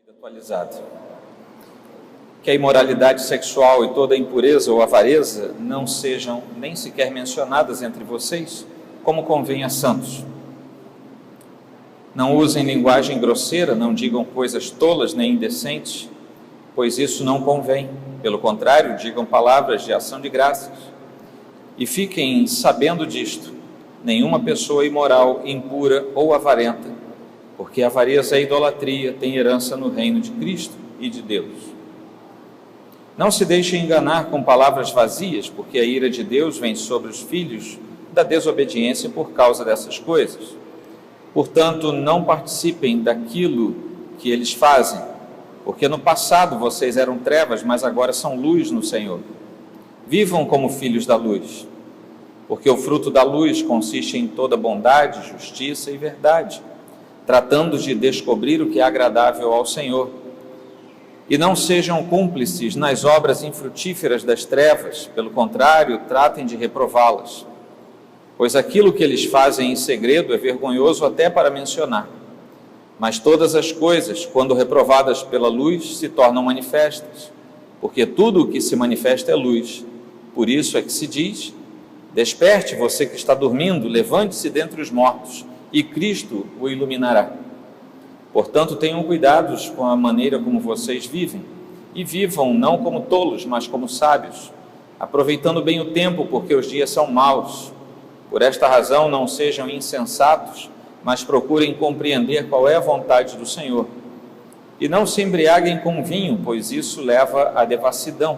atualizado. Que a imoralidade sexual e toda a impureza ou avareza não sejam nem sequer mencionadas entre vocês, como convém a santos. Não usem linguagem grosseira, não digam coisas tolas nem indecentes, pois isso não convém. Pelo contrário, digam palavras de ação de graças. E fiquem sabendo disto: nenhuma pessoa imoral, impura ou avarenta, porque a avareza e a idolatria têm herança no reino de Cristo e de Deus. Não se deixem enganar com palavras vazias, porque a ira de Deus vem sobre os filhos da desobediência por causa dessas coisas. Portanto, não participem daquilo que eles fazem, porque no passado vocês eram trevas, mas agora são luz no Senhor. Vivam como filhos da luz, porque o fruto da luz consiste em toda bondade, justiça e verdade, tratando de descobrir o que é agradável ao Senhor. E não sejam cúmplices nas obras infrutíferas das trevas, pelo contrário, tratem de reprová-las. Pois aquilo que eles fazem em segredo é vergonhoso até para mencionar. Mas todas as coisas, quando reprovadas pela luz, se tornam manifestas, porque tudo o que se manifesta é luz. Por isso é que se diz: desperte você que está dormindo, levante-se dentre os mortos, e Cristo o iluminará. Portanto, tenham cuidados com a maneira como vocês vivem, e vivam não como tolos, mas como sábios, aproveitando bem o tempo, porque os dias são maus. Por esta razão, não sejam insensatos, mas procurem compreender qual é a vontade do Senhor. E não se embriaguem com vinho, pois isso leva à devassidão,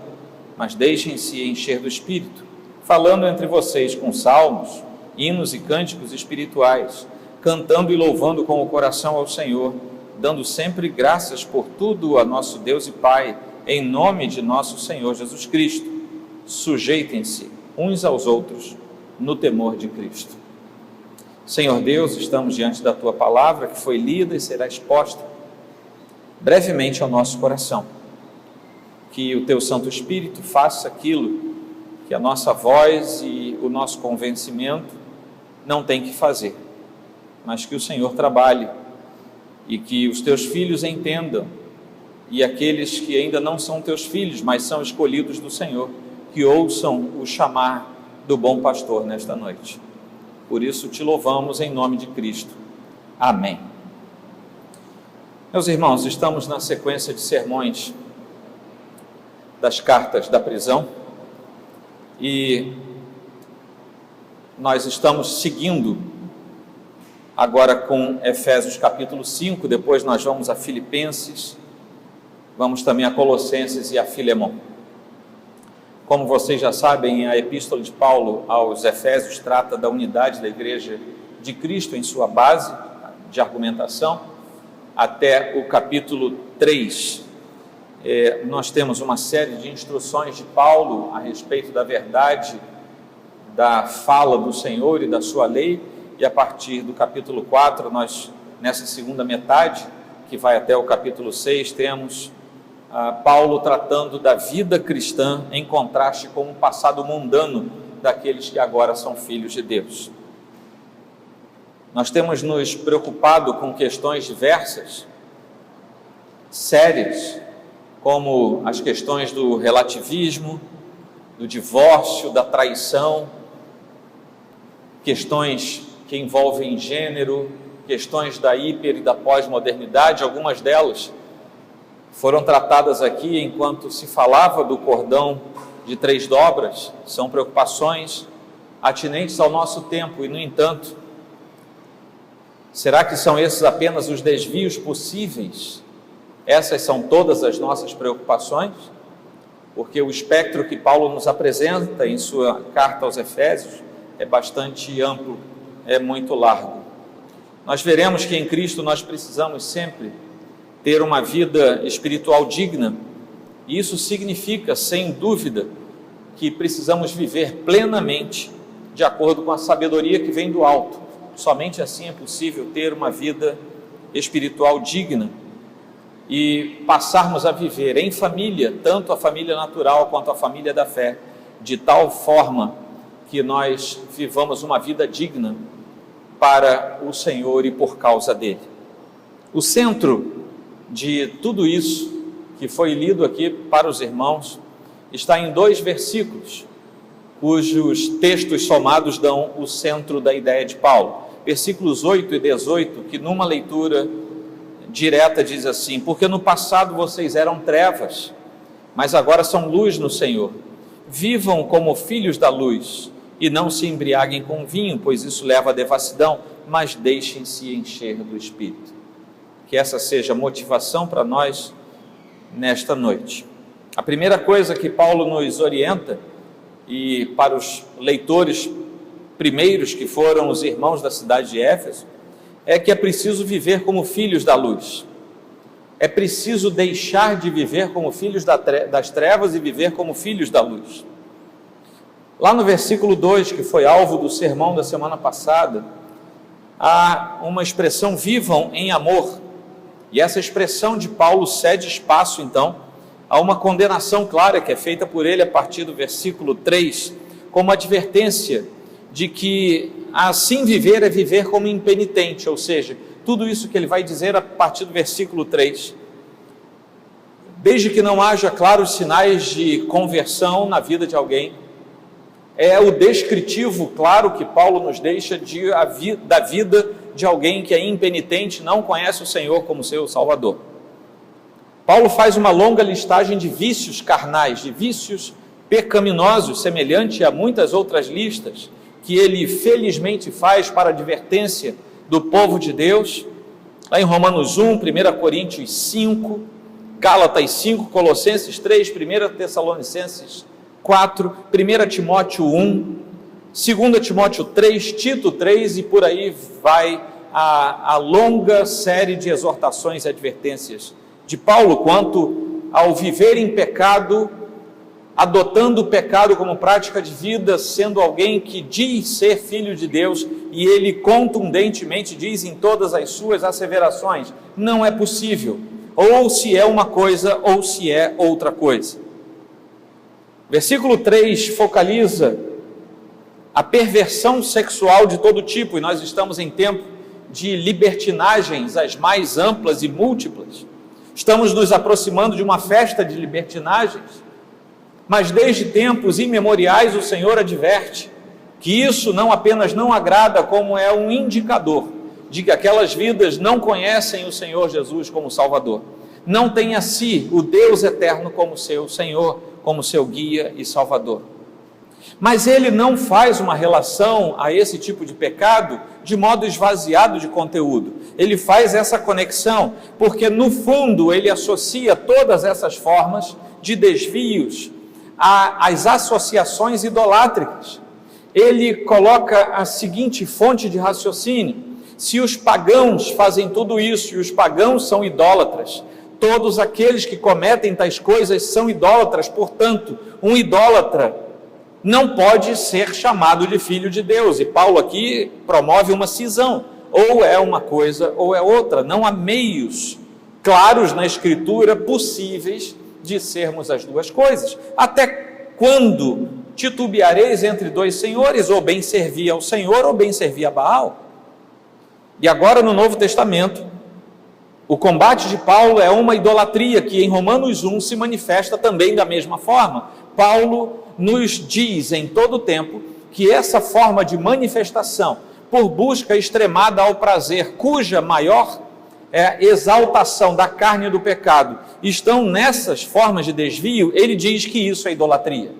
mas deixem-se encher do Espírito, falando entre vocês com salmos, hinos e cânticos espirituais, cantando e louvando com o coração ao Senhor, dando sempre graças por tudo a nosso Deus e Pai, em nome de nosso Senhor Jesus Cristo. Sujeitem-se uns aos outros no temor de Cristo. Senhor Deus, estamos diante da Tua palavra, que foi lida e será exposta brevemente ao nosso coração. Que o Teu Santo Espírito faça aquilo que a nossa voz e o nosso convencimento não tem que fazer, mas que o Senhor trabalhe e que os Teus filhos entendam, e aqueles que ainda não são Teus filhos, mas são escolhidos do Senhor, que ouçam o chamar do bom pastor nesta noite. Por isso te louvamos em nome de Cristo. Amém. Meus irmãos, estamos na sequência de sermões das cartas da prisão e nós estamos seguindo agora com Efésios capítulo 5, depois nós vamos a Filipenses, vamos também a Colossenses e a Filemão. Como vocês já sabem, a epístola de Paulo aos Efésios trata da unidade da igreja de Cristo em sua base de argumentação, até o capítulo 3. Nós temos uma série de instruções de Paulo a respeito da verdade da fala do Senhor e da sua lei, e a partir do capítulo 4, nós, nessa segunda metade, que vai até o capítulo 6, temos Paulo tratando da vida cristã em contraste com o passado mundano daqueles que agora são filhos de Deus. Nós temos nos preocupado com questões diversas, sérias, como as questões do relativismo, do divórcio, da traição, questões que envolvem gênero, questões da hiper e da pós-modernidade. Algumas delas foram tratadas aqui enquanto se falava do cordão de 3 dobras, são preocupações atinentes ao nosso tempo e, no entanto, será que são esses apenas os desvios possíveis? Essas são todas as nossas preocupações? Porque o espectro que Paulo nos apresenta em sua carta aos Efésios é bastante amplo, é muito largo. Nós veremos que em Cristo nós precisamos sempre ter uma vida espiritual digna, e isso significa, sem dúvida, que precisamos viver plenamente de acordo com a sabedoria que vem do alto. Somente assim é possível ter uma vida espiritual digna e passarmos a viver em família, tanto a família natural quanto a família da fé, de tal forma que nós vivamos uma vida digna para o Senhor e por causa dele. O centro de tudo isso que foi lido aqui para os irmãos está em 2 versículos, cujos textos somados dão o centro da ideia de Paulo. Versículos 8 e 18, que numa leitura direta diz assim: porque no passado vocês eram trevas, mas agora são luz no Senhor. Vivam como filhos da luz e não se embriaguem com vinho, pois isso leva à devassidão, mas deixem-se encher do Espírito. Que essa seja a motivação para nós nesta noite. A primeira coisa que Paulo nos orienta, e para os leitores primeiros, que foram os irmãos da cidade de Éfeso, é que é preciso viver como filhos da luz. É preciso deixar de viver como filhos das trevas e viver como filhos da luz. Lá no versículo 2, que foi alvo do sermão da semana passada, há uma expressão: vivam em amor. E essa expressão de Paulo cede espaço, então, a uma condenação clara que é feita por ele a partir do versículo 3, como advertência de que assim viver é viver como impenitente, ou seja, tudo isso que ele vai dizer a partir do versículo 3. Desde que não haja claros sinais de conversão na vida de alguém, é o descritivo claro que Paulo nos deixa da vida de alguém que é impenitente, não conhece o Senhor como seu Salvador. Paulo faz uma longa listagem de vícios carnais, de vícios pecaminosos, semelhante a muitas outras listas que ele felizmente faz para advertência do povo de Deus, lá em Romanos 1, 1 Coríntios 5, Gálatas 5, Colossenses 3, 1 Tessalonicenses 4, 1 Timóteo 1, 2 Timóteo 3, Tito 3, e por aí vai a longa série de exortações e advertências de Paulo quanto ao viver em pecado, adotando o pecado como prática de vida, sendo alguém que diz ser filho de Deus, e ele contundentemente diz em todas as suas asseverações: não é possível, ou se é uma coisa ou se é outra coisa. Versículo 3 focaliza a perversão sexual de todo tipo, e nós estamos em tempo de libertinagens as mais amplas e múltiplas. Estamos nos aproximando de uma festa de libertinagens, mas desde tempos imemoriais o Senhor adverte que isso não apenas não agrada, como é um indicador de que aquelas vidas não conhecem o Senhor Jesus como Salvador, não têm a si o Deus eterno como seu Senhor, como seu guia e Salvador. Mas ele não faz uma relação a esse tipo de pecado de modo esvaziado de conteúdo. Ele faz essa conexão porque, no fundo, ele associa todas essas formas de desvios às associações idolátricas. Ele coloca a seguinte fonte de raciocínio: se os pagãos fazem tudo isso e os pagãos são idólatras, todos aqueles que cometem tais coisas são idólatras, portanto, um idólatra não pode ser chamado de filho de Deus. E Paulo aqui promove uma cisão: ou é uma coisa ou é outra. Não há meios claros na Escritura possíveis de sermos as duas coisas. Até quando titubeareis entre dois senhores? Ou bem servir ao Senhor ou bem servir a Baal. E agora no Novo Testamento, o combate de Paulo é uma idolatria que em Romanos 1 se manifesta também da mesma forma. Paulo nos diz em todo o tempo que essa forma de manifestação, por busca extremada ao prazer, cuja maior exaltação da carne e do pecado, estão nessas formas de desvio, ele diz que isso é idolatria.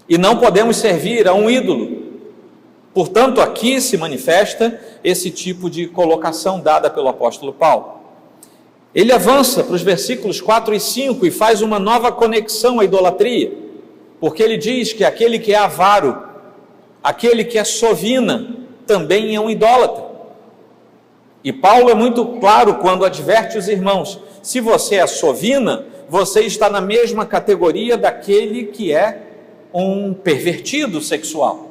E não podemos servir a um ídolo. Portanto, aqui se manifesta esse tipo de colocação dada pelo apóstolo Paulo. Ele avança para os versículos 4 e 5 e faz uma nova conexão à idolatria, porque ele diz que aquele que é avaro, aquele que é sovina, também é um idólatra. E Paulo é muito claro quando adverte os irmãos: se você é sovina, você está na mesma categoria daquele que é um pervertido sexual.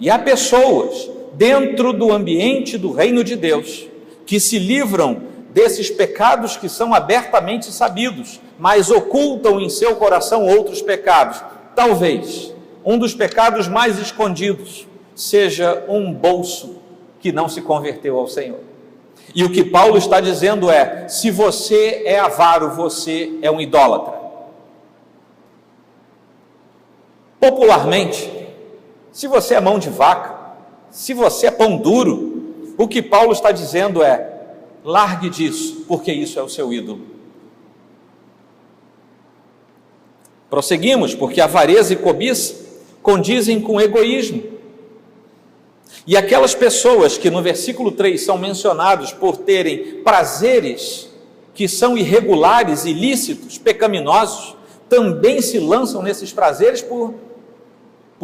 E há pessoas dentro do ambiente do reino de Deus que se livram desses pecados que são abertamente sabidos, mas ocultam em seu coração outros pecados. Talvez um dos pecados mais escondidos seja um bolso que não se converteu ao Senhor. E o que Paulo está dizendo é: se você é avaro, você é um idólatra. Popularmente, se você é mão de vaca, se você é pão duro, o que Paulo está dizendo é: largue disso, porque isso é o seu ídolo. Prosseguimos, porque avareza e cobiça condizem com egoísmo. E aquelas pessoas que no versículo 3 são mencionados por terem prazeres que são irregulares, ilícitos, pecaminosos, também se lançam nesses prazeres por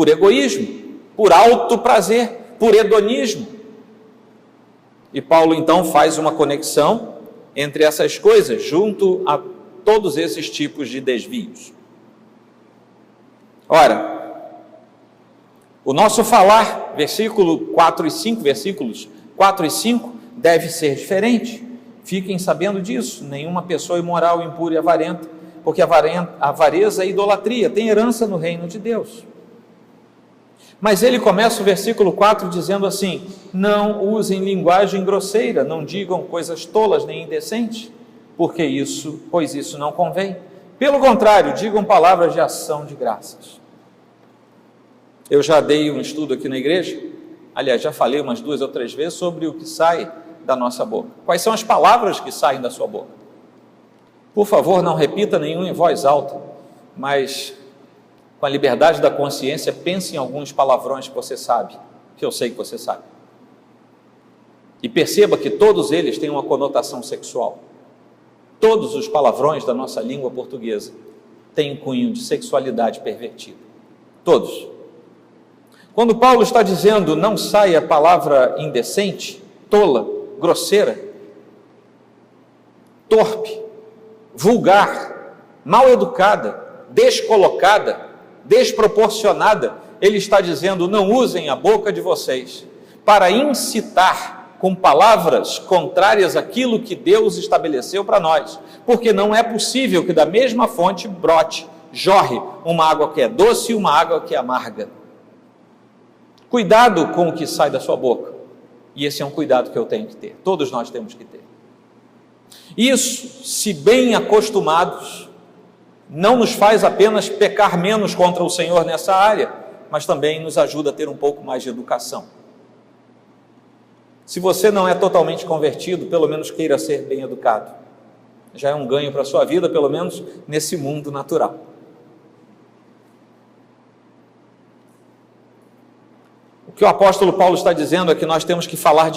egoísmo, por alto prazer, por hedonismo. E Paulo então faz uma conexão entre essas coisas, junto a todos esses tipos de desvios. Ora, o nosso falar, versículos 4 e 5, deve ser diferente. Fiquem sabendo disso. Nenhuma pessoa imoral, impura e avarenta, porque avareza é idolatria, tem herança no reino de Deus. Mas ele começa o versículo 4 dizendo assim: não usem linguagem grosseira, não digam coisas tolas nem indecentes, pois isso não convém. Pelo contrário, digam palavras de ação de graças. Eu já dei um estudo aqui na igreja, aliás, já falei umas 2 ou 3 vezes sobre o que sai da nossa boca. Quais são as palavras que saem da sua boca? Por favor, não repita nenhum em voz alta, mas com a liberdade da consciência, pense em alguns palavrões que você sabe, que eu sei que você sabe. E perceba que todos eles têm uma conotação sexual. Todos os palavrões da nossa língua portuguesa têm um cunho de sexualidade pervertida. Todos. Quando Paulo está dizendo não saia a palavra indecente, tola, grosseira, torpe, vulgar, mal educada, descolocada, desproporcionada, ele está dizendo: não usem a boca de vocês para incitar com palavras contrárias àquilo que Deus estabeleceu para nós, porque não é possível que da mesma fonte jorre uma água que é doce e uma água que é amarga. Cuidado com o que sai da sua boca, e esse é um cuidado que eu tenho que ter, todos nós temos que ter. Isso, se bem acostumados, não nos faz apenas pecar menos contra o Senhor nessa área, mas também nos ajuda a ter um pouco mais de educação. Se você não é totalmente convertido, pelo menos queira ser bem educado. Já é um ganho para a sua vida, pelo menos nesse mundo natural. O que o apóstolo Paulo está dizendo é que nós temos que falar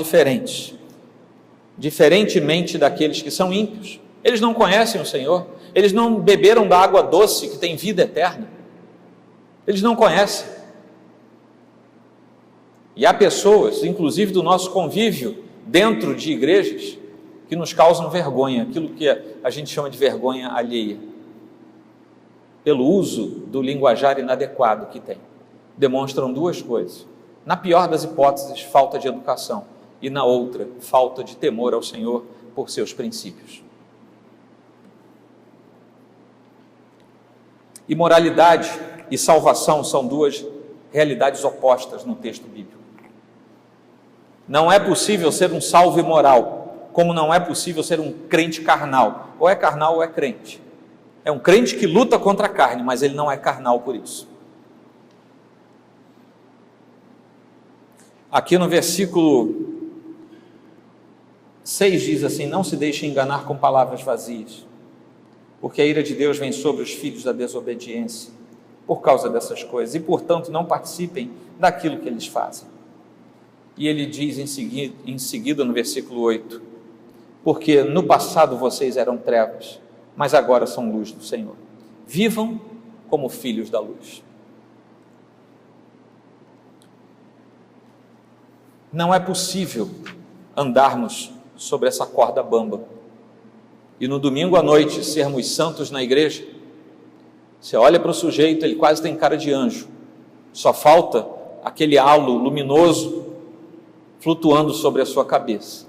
diferentemente daqueles que são ímpios. Eles não conhecem o Senhor, eles não beberam da água doce que tem vida eterna. Eles não conhecem. E há pessoas, inclusive do nosso convívio, dentro de igrejas, que nos causam vergonha, aquilo que a gente chama de vergonha alheia, pelo uso do linguajar inadequado que tem. Demonstram 2 coisas. Na pior das hipóteses, falta de educação, e na outra, falta de temor ao Senhor por seus princípios. Imoralidade e salvação são 2 realidades opostas no texto bíblico. Não é possível ser um salvo imoral, como não é possível ser um crente carnal. Ou é carnal ou é crente. É um crente que luta contra a carne, mas ele não é carnal por isso. Aqui no versículo 6 diz assim: não se deixe enganar com palavras vazias, porque a ira de Deus vem sobre os filhos da desobediência, por causa dessas coisas, e portanto não participem daquilo que eles fazem. E ele diz em seguida no versículo 8, porque no passado vocês eram trevas, mas agora são luz do Senhor. Vivam como filhos da luz. Não é possível andarmos sobre essa corda bamba e no domingo à noite sermos santos na igreja. Você olha para o sujeito, ele quase tem cara de anjo, só falta aquele halo luminoso flutuando sobre a sua cabeça.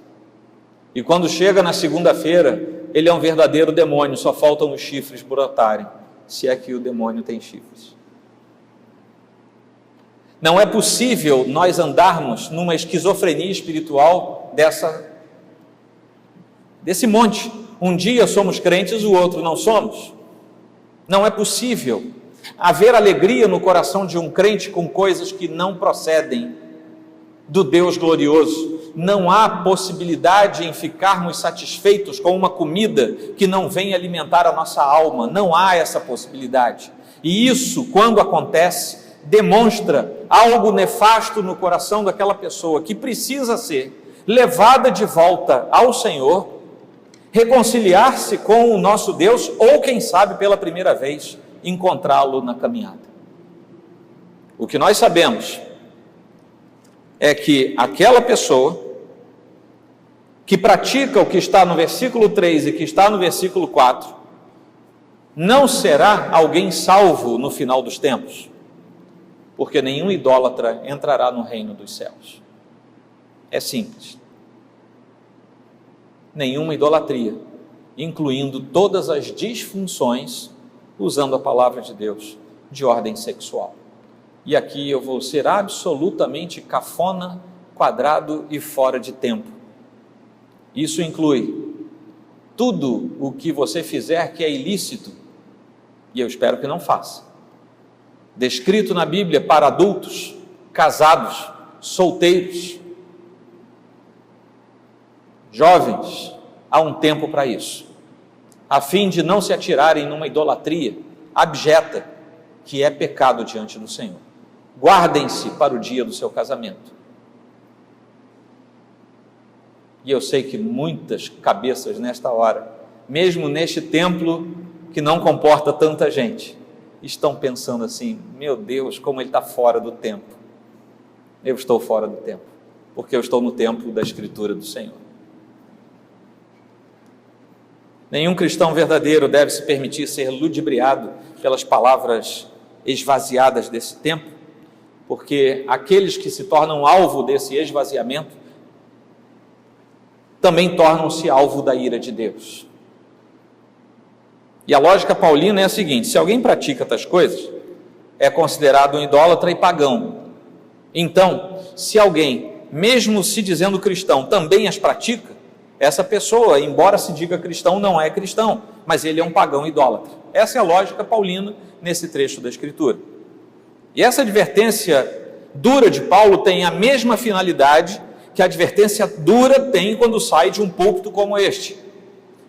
E quando chega na segunda-feira, ele é um verdadeiro demônio, só faltam os chifres brotarem, se é que o demônio tem chifres. Não é possível nós andarmos numa esquizofrenia espiritual dessa desse monte. Um dia somos crentes, o outro não somos. Não é possível haver alegria no coração de um crente com coisas que não procedem do Deus glorioso. Não há possibilidade em ficarmos satisfeitos com uma comida que não vem alimentar a nossa alma. Não há essa possibilidade. E isso, quando acontece, demonstra algo nefasto no coração daquela pessoa que precisa ser levada de volta ao Senhor, reconciliar-se com o nosso Deus, ou quem sabe pela primeira vez encontrá-lo na caminhada. O que nós sabemos é que aquela pessoa que pratica o que está no versículo 3 e que está no versículo 4, não será alguém salvo no final dos tempos, porque nenhum idólatra entrará no reino dos céus. É simples. Nenhuma idolatria, incluindo todas as disfunções, usando a palavra de Deus, de ordem sexual. E aqui eu vou ser absolutamente cafona, quadrado e fora de tempo. Isso inclui tudo o que você fizer que é ilícito, e eu espero que não faça, descrito na Bíblia para adultos, casados, solteiros, jovens. Há um tempo para isso, a fim de não se atirarem numa idolatria abjeta, que é pecado diante do Senhor. Guardem-se para o dia do seu casamento. E eu sei que muitas cabeças nesta hora, mesmo neste templo que não comporta tanta gente, estão pensando assim: meu Deus, como ele está fora do tempo. Eu estou fora do tempo, porque eu estou no tempo da Escritura do Senhor. Nenhum cristão verdadeiro deve se permitir ser ludibriado pelas palavras esvaziadas desse tempo, porque aqueles que se tornam alvo desse esvaziamento também tornam-se alvo da ira de Deus. E a lógica paulina é a seguinte: se alguém pratica tais coisas, é considerado um idólatra e pagão. Então, se alguém, mesmo se dizendo cristão, também as pratica, essa pessoa, embora se diga cristão, não é cristão, mas ele é um pagão idólatra. Essa é a lógica paulina nesse trecho da Escritura. E essa advertência dura de Paulo tem a mesma finalidade que a advertência dura tem quando sai de um púlpito como este.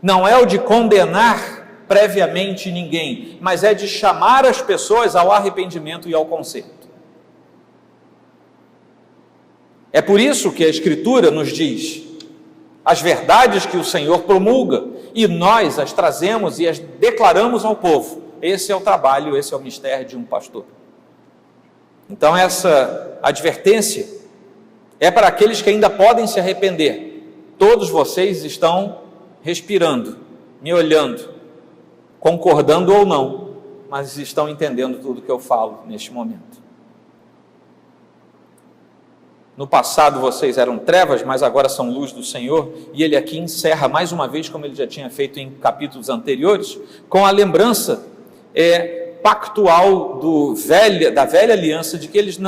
Não é o de condenar previamente ninguém, mas é de chamar as pessoas ao arrependimento e ao conserto. É por isso que a Escritura nos diz as verdades que o Senhor promulga, e nós as trazemos e as declaramos ao povo. Esse é o trabalho, esse é o mistério de um pastor. Então essa advertência é para aqueles que ainda podem se arrepender. Todos vocês estão respirando, me olhando, concordando ou não, mas estão entendendo tudo que eu falo neste momento. No passado vocês eram trevas, mas agora são luz do Senhor. E ele aqui encerra mais uma vez, como ele já tinha feito em capítulos anteriores, com a lembrança pactual da velha aliança, de que eles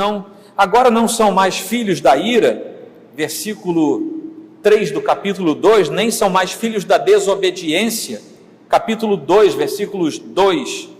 agora não são mais filhos da ira, versículo 3 do capítulo 2, nem são mais filhos da desobediência, capítulo 2, versículos 2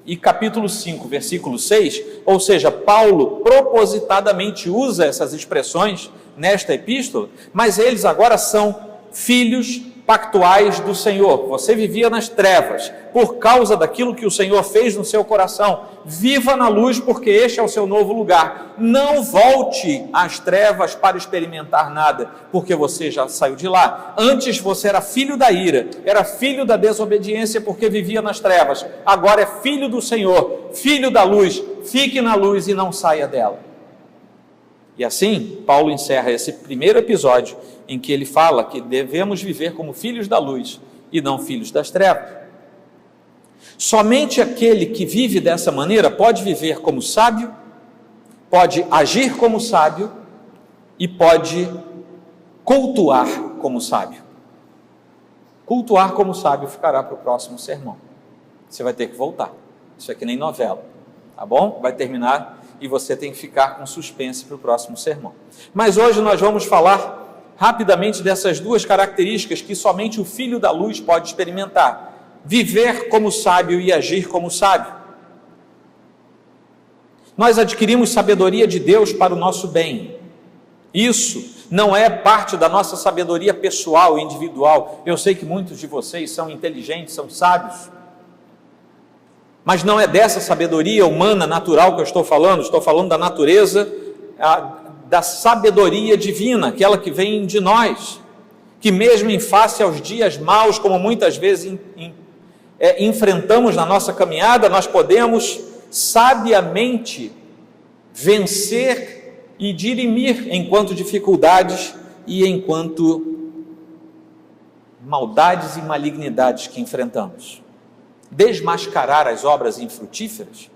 e capítulo 5, versículo 6, ou seja, Paulo propositadamente usa essas expressões nesta epístola, mas eles agora são filhos pactuais do Senhor. Você vivia nas trevas por causa daquilo que o Senhor fez no seu coração. Viva na luz, porque este é o seu novo lugar. Não volte às trevas para experimentar nada, porque você já saiu de lá. Antes você era filho da ira, era filho da desobediência, porque vivia nas trevas. Agora é filho do Senhor, filho da luz. Fique na luz e não saia dela. E assim, Paulo encerra esse primeiro episódio em que ele fala que devemos viver como filhos da luz e não filhos das trevas. Somente aquele que vive dessa maneira pode viver como sábio, pode agir como sábio e pode cultuar como sábio. Cultuar como sábio ficará para o próximo sermão. Você vai ter que voltar. Isso é que nem novela, tá bom? Vai terminar e você tem que ficar com suspense para o próximo sermão. Mas hoje nós vamos falar rapidamente dessas duas características que somente o filho da luz pode experimentar: viver como sábio e agir como sábio. Nós adquirimos sabedoria de Deus para o nosso bem. Isso não é parte da nossa sabedoria pessoal e individual. Eu sei que muitos de vocês são inteligentes, são sábios, mas não é dessa sabedoria humana, natural que eu estou falando da natureza, da sabedoria divina, aquela que vem de nós, que mesmo em face aos dias maus, como muitas vezes enfrentamos na nossa caminhada, nós podemos sabiamente vencer e dirimir enquanto dificuldades e enquanto maldades e malignidades que enfrentamos. Desmascarar as obras infrutíferas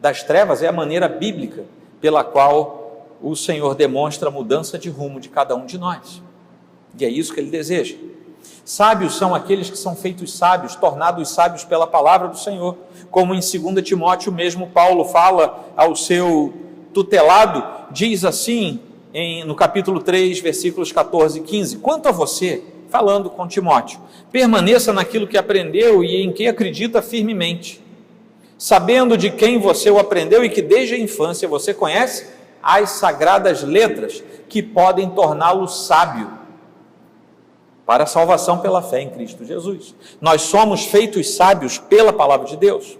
das trevas é a maneira bíblica pela qual o Senhor demonstra a mudança de rumo de cada um de nós. E é isso que Ele deseja. Sábios são aqueles que são feitos sábios, tornados sábios pela palavra do Senhor, como em 2 Timóteo mesmo Paulo fala ao seu tutelado, diz assim no capítulo 3, versículos 14 e 15: quanto a você, falando com Timóteo, permaneça naquilo que aprendeu e em que acredita firmemente, sabendo de quem você o aprendeu e que desde a infância você conhece as sagradas letras que podem torná-lo sábio para a salvação pela fé em Cristo Jesus. Nós somos feitos sábios pela palavra de Deus.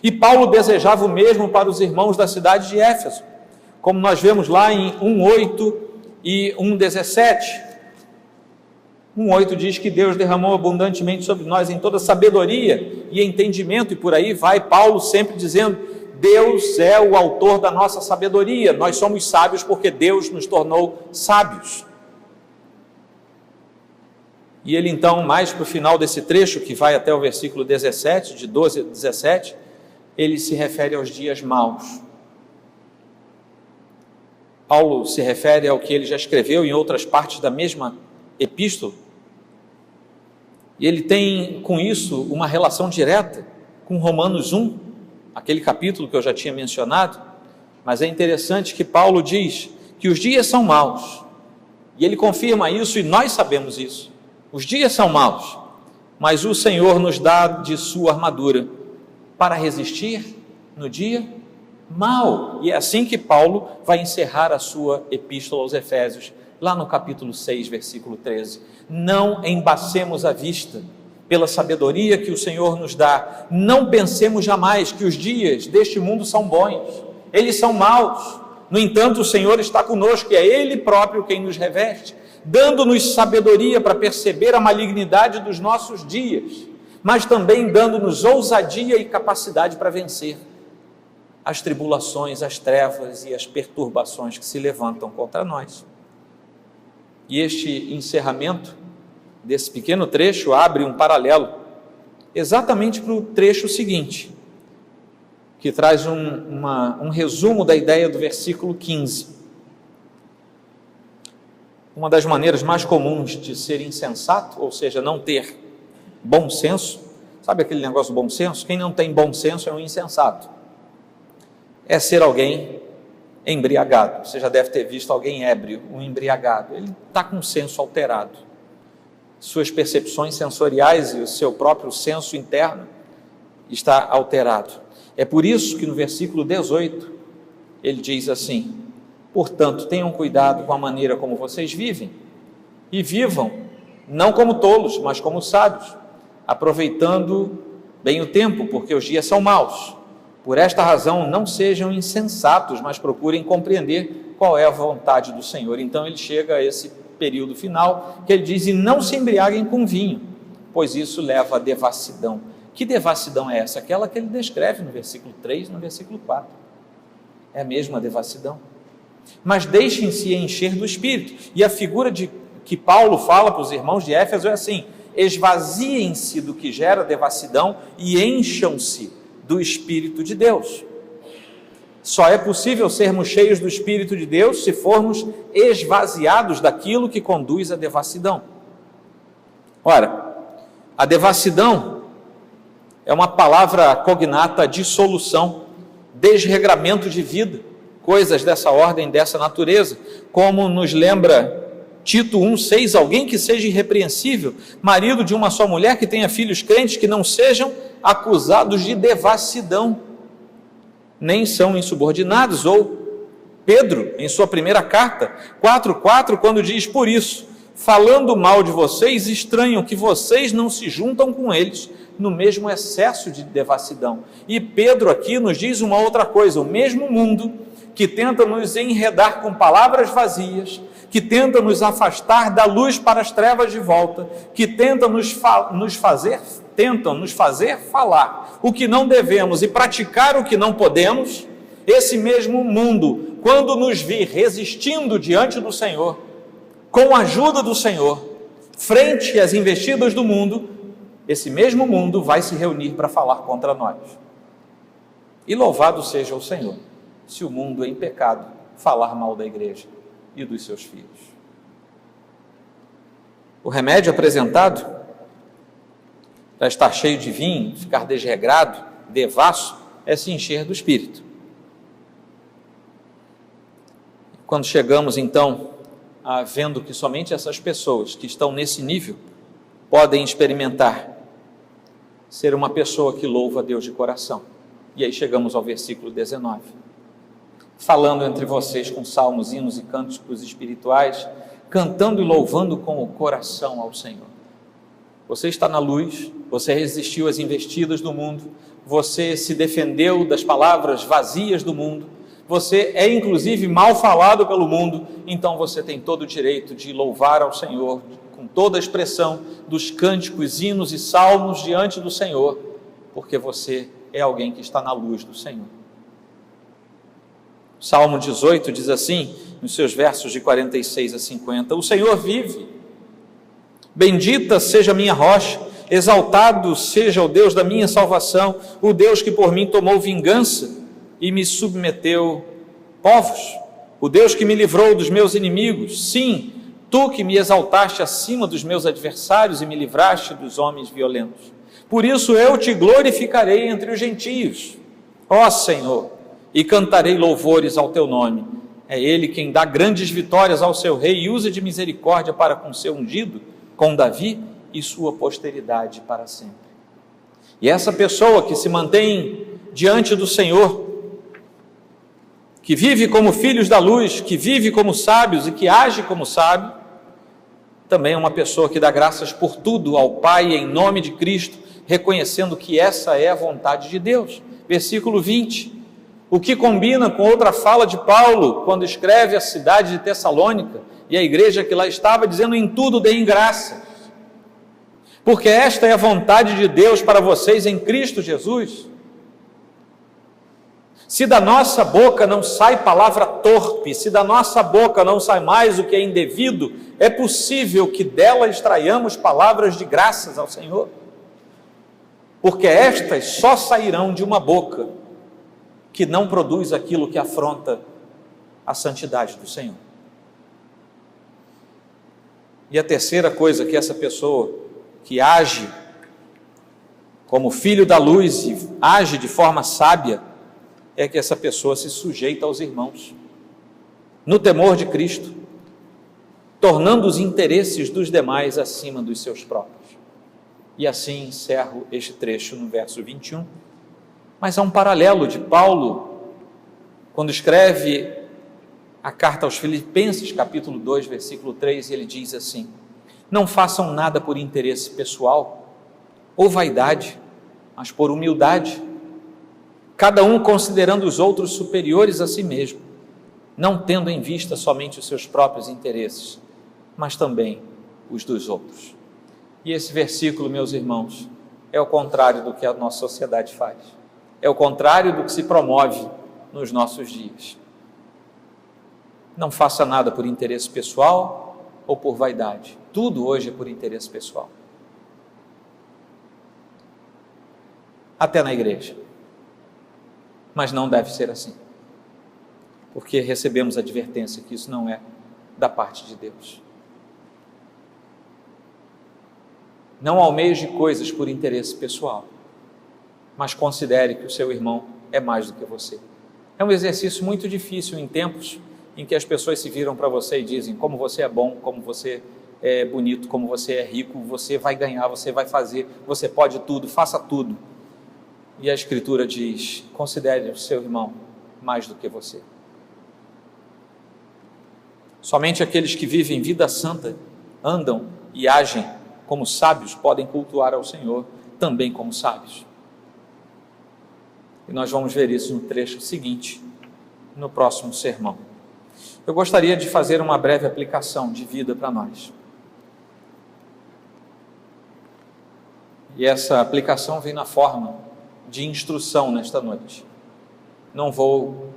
E Paulo desejava o mesmo para os irmãos da cidade de Éfeso, como nós vemos lá em 1:8 e 1:17. 1:8 diz que Deus derramou abundantemente sobre nós em toda sabedoria e entendimento, e por aí vai Paulo sempre dizendo: Deus é o autor da nossa sabedoria, nós somos sábios porque Deus nos tornou sábios. E ele então, mais para o final desse trecho, que vai até o versículo 17, de 12 a 17, ele se refere aos dias maus. Paulo se refere ao que ele já escreveu em outras partes da mesma epístola, e ele tem com isso uma relação direta com Romanos 1, aquele capítulo que eu já tinha mencionado. Mas é interessante que Paulo diz que os dias são maus, e ele confirma isso, e nós sabemos isso. Os dias são maus, mas o Senhor nos dá de sua armadura para resistir no dia mau. E é assim que Paulo vai encerrar a sua epístola aos Efésios, lá no capítulo 6, versículo 13. Não embacemos a vista pela sabedoria que o Senhor nos dá. Não pensemos jamais que os dias deste mundo são bons. Eles são maus. No entanto, o Senhor está conosco, e é Ele próprio quem nos reveste, dando-nos sabedoria para perceber a malignidade dos nossos dias, mas também dando-nos ousadia e capacidade para vencer as tribulações, as trevas e as perturbações que se levantam contra nós. E este encerramento desse pequeno trecho abre um paralelo exatamente para o trecho seguinte, que traz um resumo da ideia do versículo 15. Uma das maneiras mais comuns de ser insensato, ou seja, não ter bom senso, sabe aquele negócio do bom senso? Quem não tem bom senso é um insensato. É ser alguém embriagado. Você já deve ter visto alguém ébrio, um embriagado. Ele está com o senso alterado. Suas percepções sensoriais e o seu próprio senso interno está alterado. É por isso que no versículo 18 ele diz assim: portanto, tenham cuidado com a maneira como vocês vivem, e vivam não como tolos, mas como sábios, aproveitando bem o tempo, porque os dias são maus. Por esta razão, não sejam insensatos, mas procurem compreender qual é a vontade do Senhor. Então ele chega a esse período final, que ele diz: e não se embriaguem com vinho, pois isso leva à devassidão. Que devassidão é essa? Aquela que ele descreve no versículo 3 e no versículo 4. É a mesma devassidão. Mas deixem-se encher do Espírito. E a figura que Paulo fala para os irmãos de Éfeso é assim: esvaziem-se do que gera devassidão e encham-se do Espírito de Deus. Só é possível sermos cheios do Espírito de Deus se formos esvaziados daquilo que conduz à devassidão. Ora, a devassidão é uma palavra cognata dissolução, desregramento de vida, coisas dessa ordem, dessa natureza, como nos lembra Tito 1,6, alguém que seja irrepreensível, marido de uma só mulher, que tenha filhos crentes, que não sejam acusados de devassidão, nem são insubordinados. Ou Pedro, em sua primeira carta, 4,4, quando diz: por isso, falando mal de vocês, estranham que vocês não se juntam com eles no mesmo excesso de devassidão. E Pedro aqui nos diz uma outra coisa: o mesmo mundo que tenta nos enredar com palavras vazias, que tenta nos afastar da luz para as trevas de volta, que tenta nos fazer falar o que não devemos e praticar o que não podemos, esse mesmo mundo, quando nos vir resistindo diante do Senhor, com a ajuda do Senhor, frente às investidas do mundo, esse mesmo mundo vai se reunir para falar contra nós. E louvado seja o Senhor, se o mundo em pecado falar mal da igreja e dos seus filhos. O remédio apresentado para estar cheio de vinho, ficar desregrado, devasso, é se encher do Espírito. Quando chegamos então a vendo que somente essas pessoas que estão nesse nível podem experimentar ser uma pessoa que louva a Deus de coração. E aí chegamos ao versículo 19. Falando entre vocês com salmos, hinos e cânticos espirituais, cantando e louvando com o coração ao Senhor. Você está na luz, você resistiu às investidas do mundo, você se defendeu das palavras vazias do mundo, você é inclusive mal falado pelo mundo, então você tem todo o direito de louvar ao Senhor com toda a expressão dos cânticos, hinos e salmos diante do Senhor, porque você é alguém que está na luz do Senhor. Salmo 18 diz assim, nos seus versos de 46 a 50, o Senhor vive, bendita seja a minha rocha, exaltado seja o Deus da minha salvação, o Deus que por mim tomou vingança e me submeteu povos, o Deus que me livrou dos meus inimigos, sim, tu que me exaltaste acima dos meus adversários e me livraste dos homens violentos. Por isso eu te glorificarei entre os gentios, ó Senhor, e cantarei louvores ao teu nome. É Ele quem dá grandes vitórias ao seu rei e usa de misericórdia para com seu ungido, com Davi e sua posteridade para sempre. E essa pessoa que se mantém diante do Senhor, que vive como filhos da luz, que vive como sábios e que age como sábio, também é uma pessoa que dá graças por tudo ao Pai em nome de Cristo, reconhecendo que essa é a vontade de Deus. Versículo 20, o que combina com outra fala de Paulo, quando escreve a cidade de Tessalônica, e a igreja que lá estava, dizendo: em tudo deem graças, porque esta é a vontade de Deus para vocês em Cristo Jesus. Se da nossa boca não sai palavra torpe, se da nossa boca não sai mais o que é indevido, é possível que dela extraiamos palavras de graças ao Senhor, porque estas só sairão de uma boca que não produz aquilo que afronta a santidade do Senhor. E a terceira coisa que essa pessoa que age como filho da luz e age de forma sábia, é que essa pessoa se sujeita aos irmãos, no temor de Cristo, tornando os interesses dos demais acima dos seus próprios. E assim encerro este trecho no verso 21. Mas há um paralelo de Paulo, quando escreve a carta aos Filipenses, capítulo 2, versículo 3, ele diz assim: não façam nada por interesse pessoal ou vaidade, mas por humildade, cada um considerando os outros superiores a si mesmo, não tendo em vista somente os seus próprios interesses, mas também os dos outros. E esse versículo, meus irmãos, é o contrário do que a nossa sociedade faz, é o contrário do que se promove nos nossos dias. Não faça nada por interesse pessoal ou por vaidade, tudo hoje é por interesse pessoal, até na igreja. Mas não deve ser assim, porque recebemos advertência que isso não é da parte de Deus. Não almeje coisas por interesse pessoal, mas considere que o seu irmão é mais do que você. É um exercício muito difícil em tempos em que as pessoas se viram para você e dizem como você é bom, como você é bonito, como você é rico, você vai ganhar, você vai fazer, você pode tudo, faça tudo. E a Escritura diz, considere o seu irmão mais do que você. Somente aqueles que vivem vida santa, andam e agem como sábios, podem cultuar ao Senhor também como sábios. E nós vamos ver isso no trecho seguinte, no próximo sermão. Eu gostaria de fazer uma breve aplicação de vida para nós. E essa aplicação vem na forma de instrução nesta noite. Não vou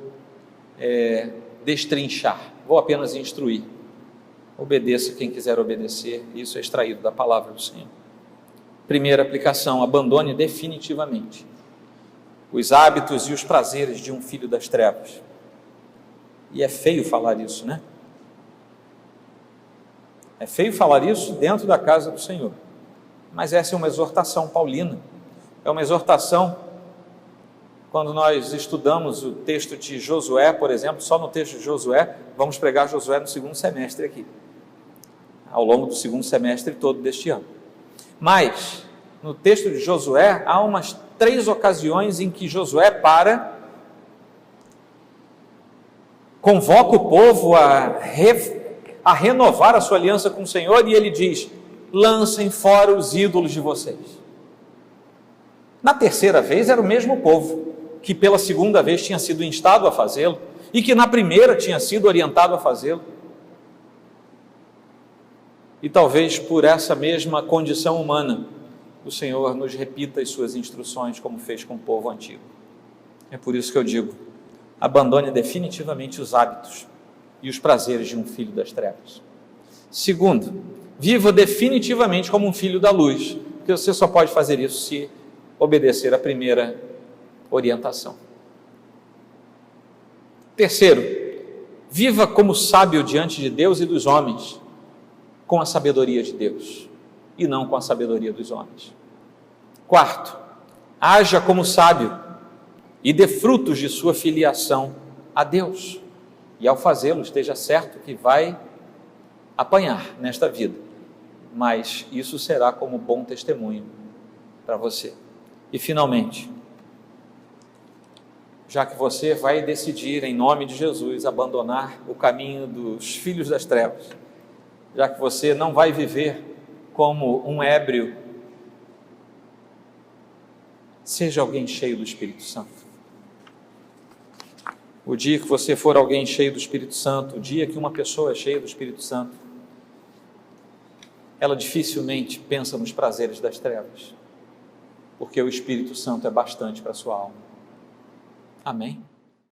destrinchar, vou apenas instruir. Obedeça quem quiser obedecer, isso é extraído da palavra do Senhor. Primeira aplicação, abandone definitivamente os hábitos e os prazeres de um filho das trevas. E é feio falar isso, né? É feio falar isso dentro da casa do Senhor. Mas essa é uma exortação paulina. É uma exortação, quando nós estudamos o texto de Josué, por exemplo, só no texto de Josué, vamos pregar Josué no segundo semestre aqui, ao longo do segundo semestre todo deste ano. Mas, no texto de Josué, há umas 3 ocasiões em que Josué convoca o povo a renovar a sua aliança com o Senhor, e ele diz, lancem fora os ídolos de vocês. Na terceira vez era o mesmo povo, que pela segunda vez tinha sido instado a fazê-lo, e que na primeira tinha sido orientado a fazê-lo. E talvez por essa mesma condição humana, o Senhor nos repita as suas instruções, como fez com o povo antigo. É por isso que eu digo, abandone definitivamente os hábitos e os prazeres de um filho das trevas. Segundo, viva definitivamente como um filho da luz, porque você só pode fazer isso se obedecer à primeira orientação. Terceiro, viva como sábio diante de Deus e dos homens, com a sabedoria de Deus e não com a sabedoria dos homens. Quarto, haja como sábio e dê frutos de sua filiação a Deus. E ao fazê-lo, esteja certo que vai apanhar nesta vida, mas isso será como bom testemunho para você. E finalmente, já que você vai decidir em nome de Jesus abandonar o caminho dos filhos das trevas, já que você não vai viver como um ébrio, seja alguém cheio do Espírito Santo. O dia que você for alguém cheio do Espírito Santo, o dia que uma pessoa é cheia do Espírito Santo, ela dificilmente pensa nos prazeres das trevas, porque o Espírito Santo é bastante para a sua alma. Amém?